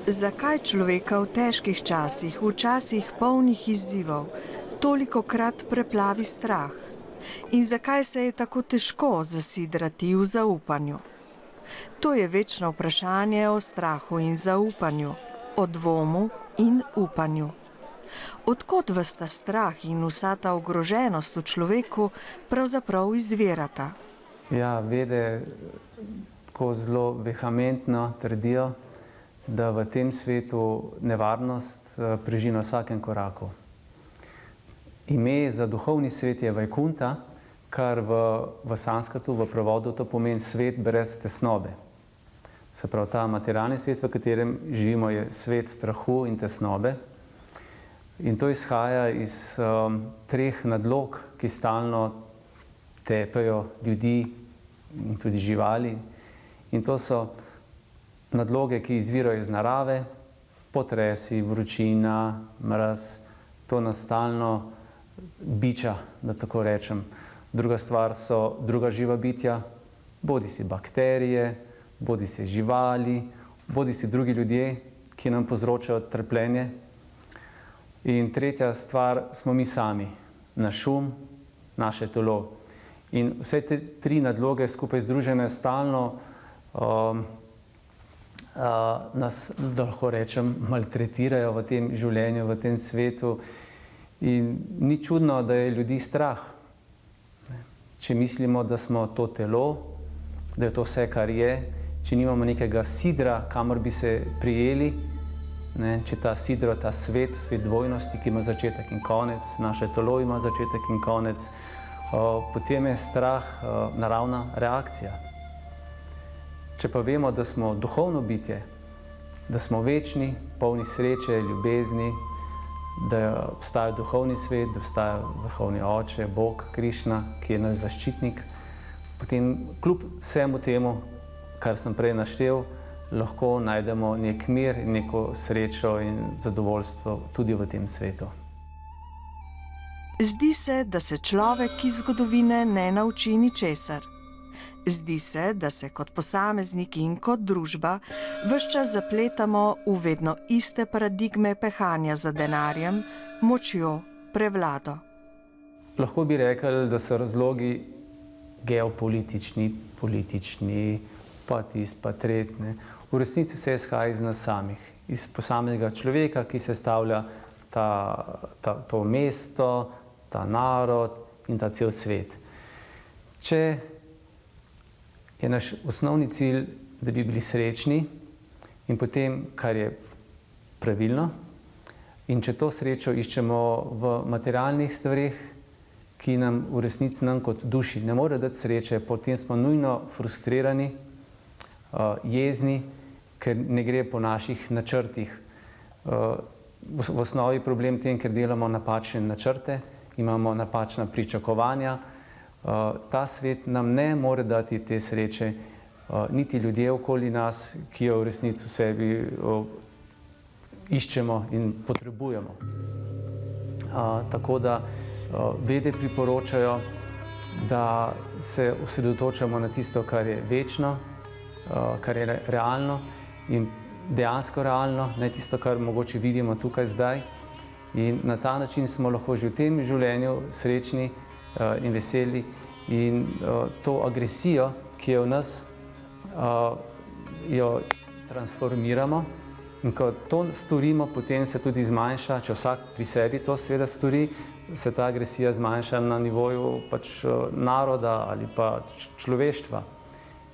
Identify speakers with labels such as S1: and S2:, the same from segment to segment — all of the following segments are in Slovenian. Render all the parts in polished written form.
S1: Zakaj človeka v težkih časih, v časih polnih izzivov, tolikokrat preplavi strah? In zakaj se je tako težko zasidrati v zaupanju? To je večno vprašanje o strahu in zaupanju, o dvomu in upanju. Od kod vas ta strah in vsa ta ogroženost v človeku pravzaprav izvirata?
S2: Ja, vede tako zelo vehementno trdijo, da v tem svetu nevarnost preži na vsakem koraku. Ime za duhovni svet je Vajkunta, kar v sanskrtu, v prevodu to pomeni svet brez tesnobe. Se pravi, ta materialni svet, v katerem živimo, je svet strahu in tesnobe. In to izhaja iz treh nadlog, ki stalno tepejo ljudi in tudi živali. In to so nadloge, ki izvirajo iz narave, potresi, vročina, mraz, to nas stalno biča, da tako rečem. Druga stvar so druga živa bitja, bodisi bakterije, bodisi živali, bodisi drugi ljudje, ki nam povzročajo trpljenje. In tretja stvar smo mi sami, naš um, naše telo. In vse te tri nadloge skupaj združene stalno nas, da lahko rečem, maltretirajo v tem življenju, v tem svetu. In ni čudno, da je ljudi strah. Če mislimo, da smo to telo, da je to vse, kar je, če nimamo nekega sidra, kamor bi se prijeli, če ta sidro, ta svet dvojnosti, ki ima začetek in konec, naše telo ima začetek in konec, potem je strah naravna reakcija. Če pa vemo, da smo duhovno bitje, da smo večni, polni sreče, ljubezni, da obstaja duhovni svet, da obstaja vrhovni oče, Bog, Krišna, ki je naš zaščitnik, potem kljub vsemu temu, kar sem prej naštel, lahko najdemo nek mir in neko srečo in zadovoljstvo tudi v tem svetu.
S1: Zdi se, da se človek iz zgodovine ne nauči ničesar. Zdi se, da se kot posamezniki in kot družba ves čas zapletamo v vedno iste paradigme pehanja za denarjem, močjo, prevlado.
S2: Lahko bi rekli, da so razlogi geopolitični, politični, pa tisti, pa tretji. V resnici vse izhaja iz nas samih, iz posameznega človeka, ki sestavlja to mesto, ta narod in ta cel svet. Če je naš osnovni cilj, da bi bili srečni in potem, kar je pravilno, in če to srečo iščemo v materialnih stvareh, ki nam v resnici nam kot duši ne more dati sreče, potem smo nujno frustrirani, jezni, ker ne gre po naših načrtih. V osnovi problem tem, ker delamo napačne načrte, imamo napačna pričakovanja. Ta svet nam ne more dati te sreče, niti ljudje okoli nas, ki jo v resnici v sebi iščemo in potrebujemo. Tako da vede priporočajo, da se osredotočamo na tisto, kar je večno, kar je realno in dejansko realno, ne tisto, kar mogoče vidimo tukaj zdaj. In na ta način smo lahko že v tem življenju srečni in veseli in to agresijo, ki je v nas, jo transformiramo in ko to storimo, potem se tudi zmanjša, če vsak pri sebi to seveda stori, se ta agresija zmanjša na nivoju naroda ali pa človeštva.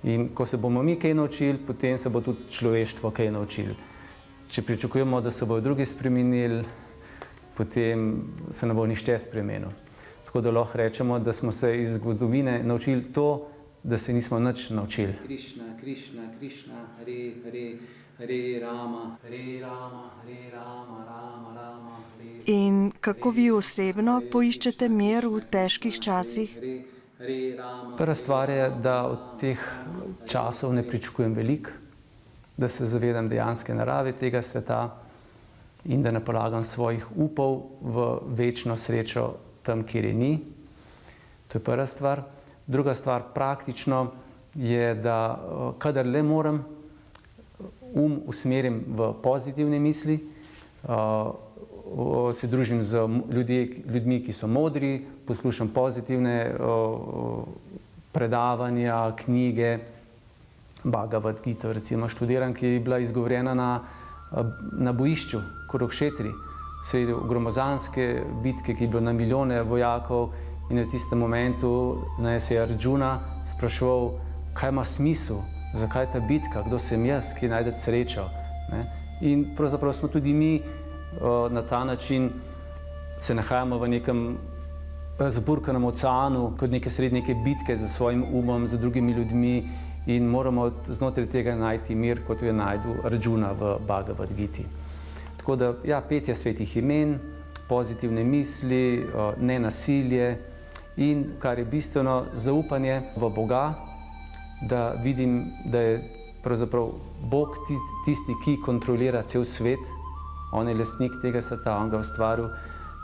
S2: In ko se bomo mi kaj naučili, potem se bo tudi človeštvo kaj naučili. Če pričakujemo, da se bodo drugi spremenili, potem se ne bo nihče spremenil. Tako da lahko rečemo, da smo se iz zgodovine naučili to, da se nismo nič naučili. Krišna, Krišna, Krišna, Hare, Hare, Hare Rama, Hare Rama, Hare Rama, Rama, Rama, Hare.
S1: In kako vi osebno poiščete mir v težkih časih?
S2: Prva stvar je, da od teh časov ne pričakujem veliko, da se zavedam dejanske narave tega sveta in da ne polagam svojih upov v večno srečo tam, kjer je ni. To je prva stvar. Druga stvar, praktično, je, da kadar le moram, usmerim v pozitivne misli, se družim z ljudmi, ki so modri, poslušam pozitivne predavanja, knjige, Bhagavad Gita, recimo študiram, ki je bila izgovorjena na bojišču, Kurukšetri, sredi gromozanske bitke, ki je bilo na milijone vojakov, in v tistem momentu se je Arjuna spraševal, kaj ima smisel, zakaj ta bitka, kdo sem jaz, ki najde srečo. In pravzaprav smo tudi mi na ta način se nahajamo v nekem razburkanem oceanu, kot sredi neke bitke za svojim umom, za drugimi ljudmi, in moramo znotraj tega najti mir, kot jo najdu Arjuna v Bhagavad Giti. Tako da, ja, petje svetih imen, pozitivne misli, nenasilje in, kar je bistveno, zaupanje v Boga, da vidim, da je pravzaprav Bog tisti, ki kontrolira cel svet, on je lastnik tega sveta, on ga ustvaril,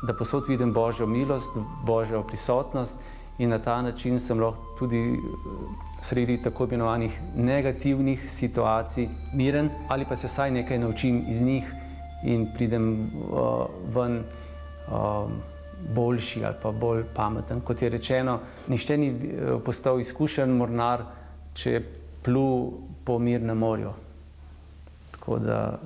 S2: da posod vidim Božjo milost, Božjo prisotnost in na ta način sem lahko tudi sredi tako imenovanih negativnih situacij miren ali pa se vsaj nekaj naučim iz njih in pridem ven boljši ali pa bolj pameten. Kot je rečeno, nihče ni postal izkušen mornar, če je plul po mirnem morju. Tako da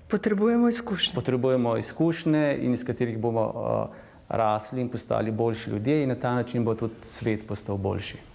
S1: potrebujemo izkušnje.
S2: Potrebujemo izkušnje, in iz katerih bomo rasli in postali boljši ljudje, in na ta način bo tudi svet postal boljši.